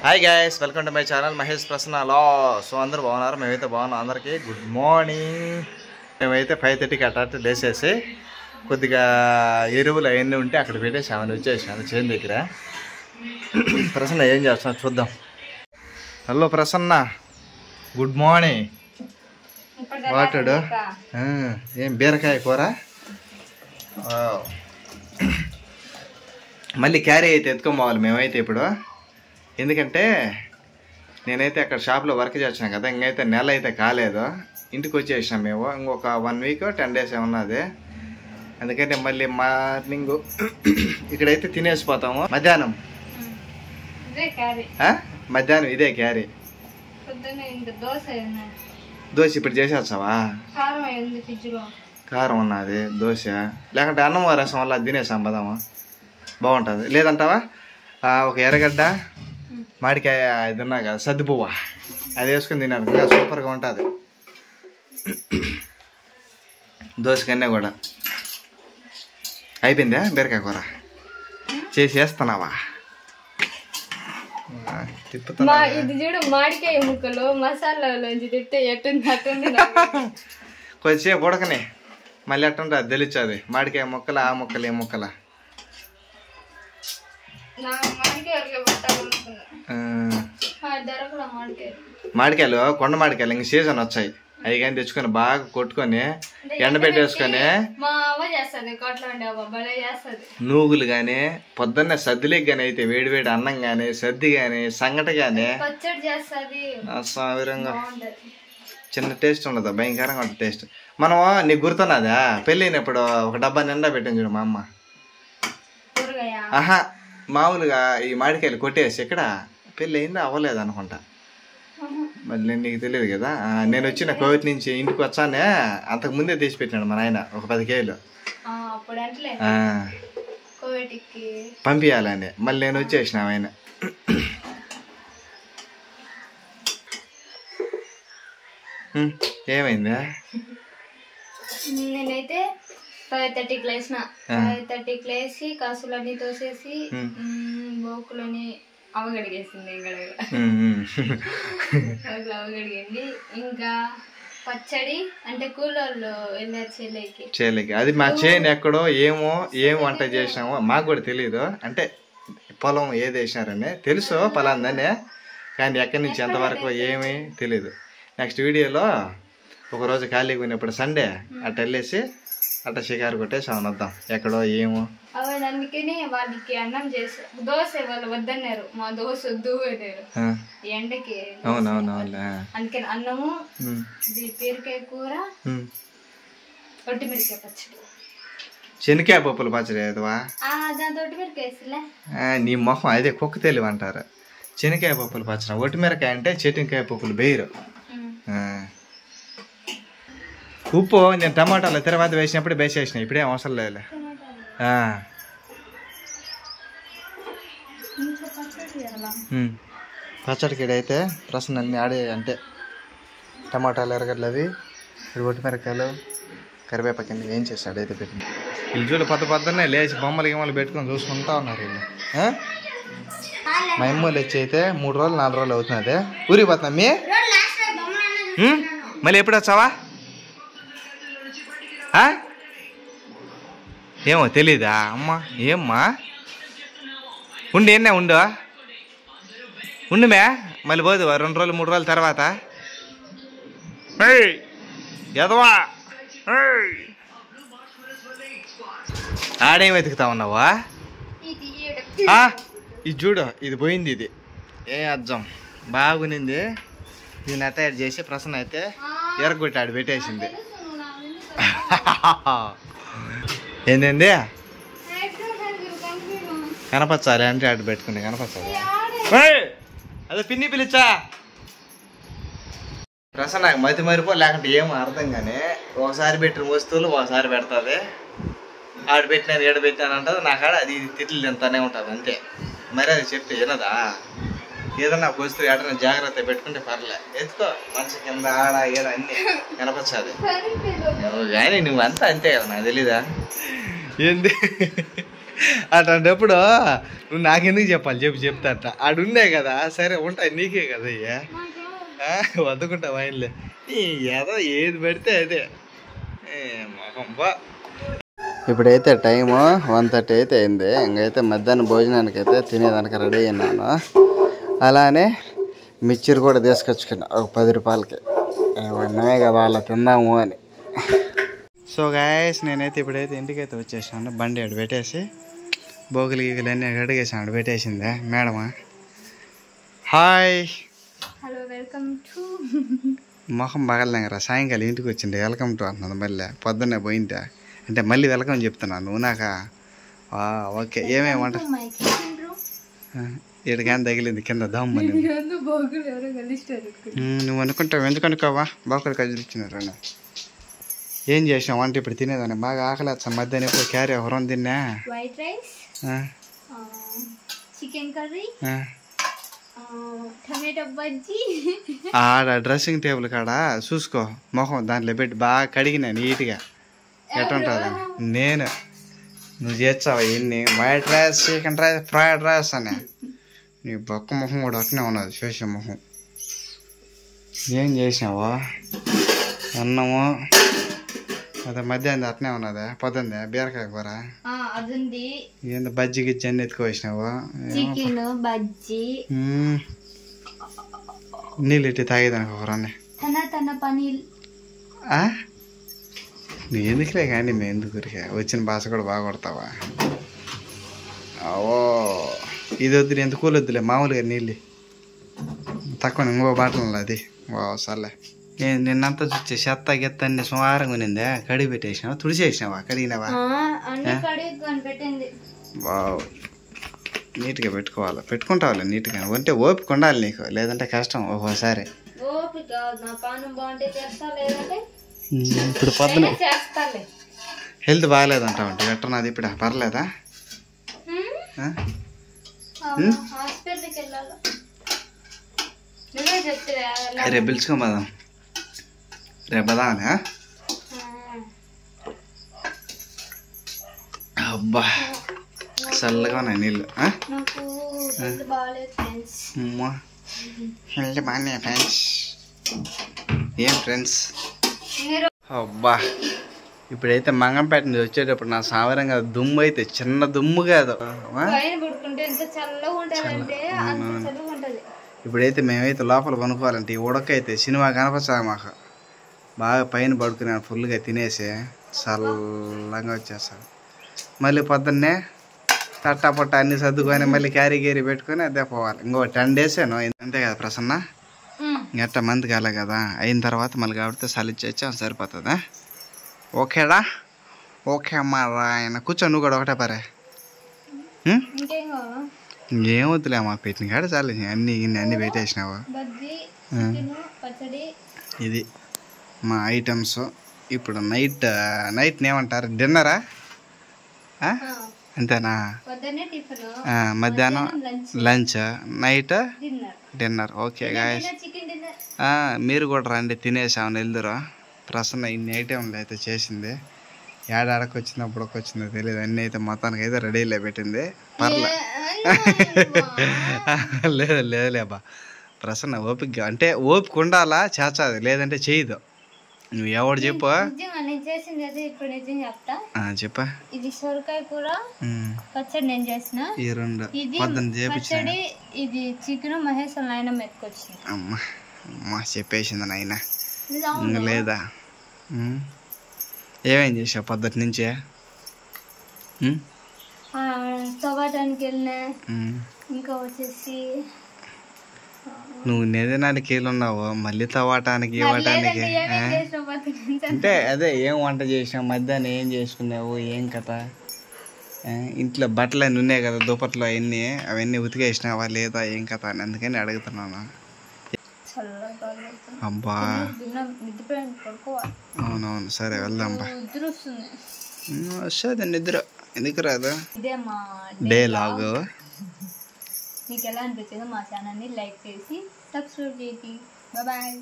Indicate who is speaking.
Speaker 1: Hi guys, welcome to my channel Mahesh Prasanna law. So అందరూ బాగున్నారు, మేమైతే బాగున్నాం. అందరికీ గుడ్ మార్నింగ్. మేమైతే 5:30కి అట్లా లేసేసి కొద్దిగా ఎరువులు అవన్నీ ఉంటే అక్కడ పెట్టేసి ఆమెను వచ్చేసాను చేను దగ్గర. ప్రసన్న ఏం చేస్తున్నా చూద్దాం. Hello Prasanna, good morning. వాటాడు ఏం బీరకాయ కూర. మళ్ళీ క్యారీ అయితే ఎత్తుకోవాలి మేమైతే ఇప్పుడు. ఎందుకంటే నేనైతే అక్కడ షాప్లో వర్క్ చేసాను కదా, ఇంకైతే నెల అయితే కాలేదు. ఇంటికి వచ్చేసాం మేము. ఇంకొక 1 వీక్ 10 డేస్ ఉన్నది. అందుకంటే మళ్ళీ మార్నింగ్ ఇక్కడైతే తినేసిపోతాము. మధ్యాహ్నం ఇదే క్యారీ. దోశ ఇప్పుడు చేసేస్తావా? కారం ఉన్నది దోశ. లేకుంటే అన్నం రసం వల్ల తినేసాం పదామా, బాగుంటుంది. లేదంటావా ఒక ఎర్రగడ్డ మామిడికాయ ఇది ఉన్నా కదా సద్ది పువ్వ, అది వేసుకుని తిన్నాను ఇంకా సూపర్గా ఉంటుంది దోశ కన్నా కూడా. అయిపోయిందా బీరకాయ కూర? చేసేస్తున్నావా? తిప్పుతున్నా.
Speaker 2: ఇది చూడు, మామిడికాయ ముక్కలు మసాలాలోంచి తింటే ఎట్టుంది
Speaker 1: కొద్దిసేపు ఉడకని మళ్ళీ ఎట్టుంటే అది తెలుస్తుంది. మామిడికాయ ముక్కలు ఆ ముక్కలు ఏ ముక్కల. మామిడికాయలు కొండ మామిడికాయలు ఇంక సీజన్ వచ్చాయి. అవి కానీ తెచ్చుకొని బాగా కొట్టుకొని ఎండబెట్టేసుకొని నూగులు కానీ పొద్దున్నే సద్దిలేకి కానీ అయితే వేడివేడి అన్నం కానీ సద్ది కానీ సంగటి కానీ విధంగా చిన్న టేస్ట్ ఉండదు, భయంకరంగా ఉంటుంది టేస్ట్. మనం నీకు గుర్తున్నదా పెళ్ళైనప్పుడు ఒక డబ్బా నిండా పెట్టింది చూడు మా అమ్మ. ఆహా, మామూలుగా ఈ మామిడికాయలు కొట్టేసి ఇక్కడ పెళ్ళి అయింది అవ్వలేదు అనుకుంటా. మళ్ళీ నీకు తెలియదు కదా, నేను వచ్చిన కోవిడ్ నుంచి ఇంటికి వచ్చానే అంతకు ముందే తీసి పెట్టినాడు మా నాయన ఒక 10 కేజీలు పంపించాలని. మళ్ళీ నేను వచ్చేసిన ఆయన. ఏమైందా?
Speaker 2: నేనైతే 5:30కి లేచిన. 5:30కి లేచి కసులన్నీ తోసేసి బోకులని అవగడిగేసింది. అవగడిగండి. ఇంకా పచ్చడి అంటే కూలోళ్ళు వెళ్ళారు చేలేకి. అది మా చేను ఎక్కడో ఏం వంట చేసినామో మాకు కూడా తెలియదు. అంటే పొలం ఏది వేసినారని తెలుసు పలాందనే, కానీ ఎక్కడి నుంచి ఎంతవరకు ఏమీ తెలీదు. నెక్స్ట్ వీడియోలో ఒకరోజు ఖాళీగా ఉన్నప్పుడు సండే అట్ట వెళ్ళేసి అట్ట షికారు కొట్టేసి అవును వద్దాం ఎక్కడో ఏమో. అందుకని వాళ్ళకి అన్నం చేసి దోశ వాళ్ళు వద్దన్నారు, మా దోశ వద్దు అన్నారు ఎండకి.
Speaker 1: అవునవునవును.
Speaker 2: అందుకని అన్నము, బీరకాయ కూర, ఒట్టిమిరకాయ పచ్చడి,
Speaker 1: శనక్కాయ పప్పులు పచ్చడి ఏదవా
Speaker 2: దాంతో ఒట్టిమిరకాయ.
Speaker 1: నీ మొహం అదే కుక్క తెలివి అంటారు. శనక్కాయ పప్పులు పచ్చడి, ఒట్టిమిరకాయ అంటే చెట్టికాయ పప్పులు బెయ్యరు. ఉప్పు నేను టమాటాలు తర్వాత వేసినప్పుడు వేసేసిన, ఇప్పుడేం అవసరం లేదు. పచ్చడికి అయితే ప్రసన్న అన్నీ ఆడే అంటే టమాటాలు ఎర్రగడ్డలు అవి ఒట్టిమిరకాయలు కరివేపాకు ఏం చేస్తాడు అయితే పెట్టింది. వీళ్ళు చూడు పొద్దున్నే లేచి బొమ్మలు గిమ్మలు పెట్టుకొని చూసుకుంటా ఉన్నారు వీళ్ళు. మా అమ్మలు వచ్చి అయితే 3 రోజులు 4 రోజులు అవుతున్నది. ఊరికి పోతున్నా మీ మళ్ళీ ఎప్పుడు వచ్చావా? ఏమో తెలీదా అమ్మా? ఏమ్మా ఉండి ఎన్నే ఉండుమే మళ్ళీ పోదు 2 రోజులు 3 రోజుల తర్వాత. ఎదవా ఆడేం వెతుకుతా ఉన్నావా? ఇది చూడు, ఇది పోయింది. ఇది ఏ అజ్జం బాగునింది. దీన్ని అటాచ్ చేసి ప్రసన్న అయితే ఎరగొట్టి ఆడు పెట్టేసింది. ఏంటండి కనపచ్చాలి అంటే ఆడు పెట్టుకుని కనపచ్చాలి. అదే పిన్ని పిలిచా. ప్రసన్న నాకు మతి మరిపో లేకుంటే ఏమో అర్థం కానీ ఒకసారి పెట్టిన వస్తువులు ఒకసారి పెడుతుంది. ఆడు పెట్టినాను ఏడు పెట్టినాను అంటుంది. నా కాడ అది తిట్లు తింటానే ఉంటుంది అంతే. మరి అది చెప్తే వినదా? ఏదన్నా ఒక వస్తువు ఏడన్నా జాగ్రత్త పెట్టుకుంటే పర్లే, ఎత్తుకో మనసు కింద ఆడ ఏడ అన్నీ కనపచ్చాలి. కానీ నువ్వు అంతా అంతే కదా, నాకు తెలీదా ఏంది? అట్లాంటప్పుడు నువ్వు నాకెందుకు చెప్పాలి చెప్తా ఆడుండే కదా సరే ఉంటాయి నీకే కదా అయ్యా వద్దుకుంటా వైన్లే ఏదో ఏది పెడితే అదే మొహంబా. ఇప్పుడైతే టైము 1:30 అయితే అయింది. ఇంకైతే మధ్యాహ్నం భోజనానికి అయితే తినేదానికి రెడీ అయినాను. అలానే మిక్చర్ కూడా తీసుకొచ్చుకున్నా ఒక 10 రూపాయలకి. ఉన్నవే కదా అలా తిందాము అని. సో గాయస్ నేనైతే ఇప్పుడైతే ఇంటికైతే వచ్చేసాను. బండి అటు పెట్టేసి బోగులు గీగులు అన్నీ అడిగేసాను. అటు పెట్టేసిందే మేడమా. హాయ్
Speaker 2: హలో వెల్కమ్ టు
Speaker 1: మొహం పగలలేరా సాయంకాలం ఇంటికి వచ్చిండే వెల్కమ్ టు అంటున్నాను. మళ్ళీ పొద్దున్నే పోయింటే అంటే మళ్ళీ వెల్కమ్ చెప్తున్నాను. నువ్వు నాక ఓకే ఏమేమి వంట ఏడుగాని తగిలింది కింద దమ్మని. నువ్వు అనుకుంటావు ఎందుకు అనుకోవా బాకులు కదిలిచ్చినారు. ఏం చేసినావు వంట ఇప్పుడు తినేదాన్ని బాగా ఆకలి వచ్చా. మధ్యాహ్నం ఎప్పుడు క్యారీ హొరం తిన్నా.
Speaker 2: White rice, chicken curry, tomato bajji.
Speaker 1: ఆడ డ్రెస్సింగ్ టేబుల్ కాడ చూసుకో మొహం దాంట్లో పెట్టి బాగా కడిగినా నీట్గా. ఎట్టుంటుంది నేను నువ్వు చేస్తావా ఎన్ని white rice, chicken rice, fried rice అని. నీ బొక్క మొహం కూడా అట్నే ఉన్నది చేసే మొహం. ఏం చేసినావా అన్నము అదే మధ్యాహ్నం అట్నే ఉన్నదా పొద్దుందే బీరకాయ కూర ఏంది బజ్జి గిజ్జి అన్ని ఎత్తుకోసినావు.
Speaker 2: చికెన్ బజ్జీ
Speaker 1: నీళ్ళు ఇట్టి తాగేదానికి ఒకరాన్ని నువ్వు ఎందుకులే కానీ మేము ఎందుకు వచ్చిన భాష కూడా బాగా కొడతావా. ఓ ఇది వద్దు ఎంత కూల్ వద్దులే మామూలుగా నీళ్ళు తక్కువ ఇంకో బాటలు అది సర్లే. నిన్నంతా చూసే చెత్త గెత్త అన్ని సుమారంగా ఉన్నిందే కడిగి పెట్టేసినావా తుడిచేసినావా కడిగినావా. బావ్ నీట్గా పెట్టుకుంటావులే నీట్గా. అంటే ఓపిక ఉండాలి నీకు లేదంటే కష్టం ఒక్కోసారి. ఇప్పుడు పొద్దున హెల్త్ బాగాలేదంటావు అంటే ఎట్టన్నది ఇప్పుడు పర్లేదా. రేపు పిలుచుకోమదాం రేపదా అని. అబ్బా చల్లగా ఉన్నాయి నీళ్ళు. హెల్త్ బాగానే ఫ్రెండ్స్. ఏం ఫ్రెండ్స్ అబ్బా ఇప్పుడైతే మంగంపేట నుంచి వచ్చేటప్పుడు నా సామరంగా దుమ్ము అయితే చిన్న దుమ్ము కాదు. ఇప్పుడైతే మేమైతే లోపల కొనుక్కోవాలంటే ఈ ఉడకైతే సినిమా కనపచ్చాలి మాకు. బాగా పైన పడుకున్నాను ఫుల్గా తినేసి చల్లగా వచ్చేస్తాను. మళ్ళీ పొద్దున్నే తట్టా పొట్ట అన్ని సర్దుకొని మళ్ళీ క్యారీ పెట్టుకొని అదే పోవాలి. ఇంకో 10 days అంతే కదా ప్రసన్న. ఎట్ట మంత్ కాలే కదా అయిన తర్వాత మళ్ళీ కాబట్టి సలిచ్చేచ్చా సరిపోతుందా. ఓకేడా ఓకే అమ్మా రాయన కూర్చో నువ్వు కూడా ఒకటే పరే. ఏమవుతులే అమ్మా పెట్టిన కాడ చాలు అన్నీ పెట్టేసినావు. ఇది మా ఐటమ్స్. ఇప్పుడు నైట్ ఏమంటారు డిన్నరా అంతేనా. మధ్యాహ్నం lunch night dinner. Okay guys మీరు కూడా రండి తినేసామని వెళ్దురు. ప్రసన్న ఇన్ని ఐటెంలు అయితే చేసింది. ఏడాడకు వచ్చినప్పుడు వచ్చిందో తెలియదు. అన్నీ అయితే మొత్తానికి అయితే రెడీలో పెట్టింది. పర్లే లేదులేబా ప్రసన్న ఓపిక అంటే ఓపిక ఉండాలా చేస్తుంది లేదంటే చేయదు. నువ్వు ఎవడు చెప్పు చెప్పా.
Speaker 2: ఇది సొరకాయ కూర పచ్చడి నేను చేసిన.
Speaker 1: ఈ 2 పొద్దున్న
Speaker 2: పచ్చడి ఇది చికెన్ మహేష్ నాయన ఎత్తుకొచ్చింది.
Speaker 1: అమ్మా చెప్పేసింది నాయన లేదా. ఏమేం చేసావు పొద్దుటి నుంచే.
Speaker 2: తవ్వటానికి వెళ్ళినా ఇంకా వచ్చేసి
Speaker 1: నువ్వు నెదనానికి వెళ్ళున్నావు మళ్ళీ తవ్వటానికి ఇవ్వటానికి. అంటే అదే ఏం వంట చేసినావు మధ్యాహ్నం ఏం చేసుకున్నావు ఏం కథ. ఇంట్లో బట్టలు అన్నీ ఉన్నాయి కదా దుప్పట్లు అవన్నీ ఉతికేసినావా లేదా ఏం కథ అని అందుకని అడుగుతున్నాను. అబ్బా అవునవును సరే వెళ్దాంబా. వస్తుంది నిద్ర ఎందుకు రాదు. డే లాగ్
Speaker 2: మీకు ఎలా అనిపించిందో మా ఛానల్ని లైక్ చేసి సబ్స్క్రైబ్ చేయండి. బాయ్.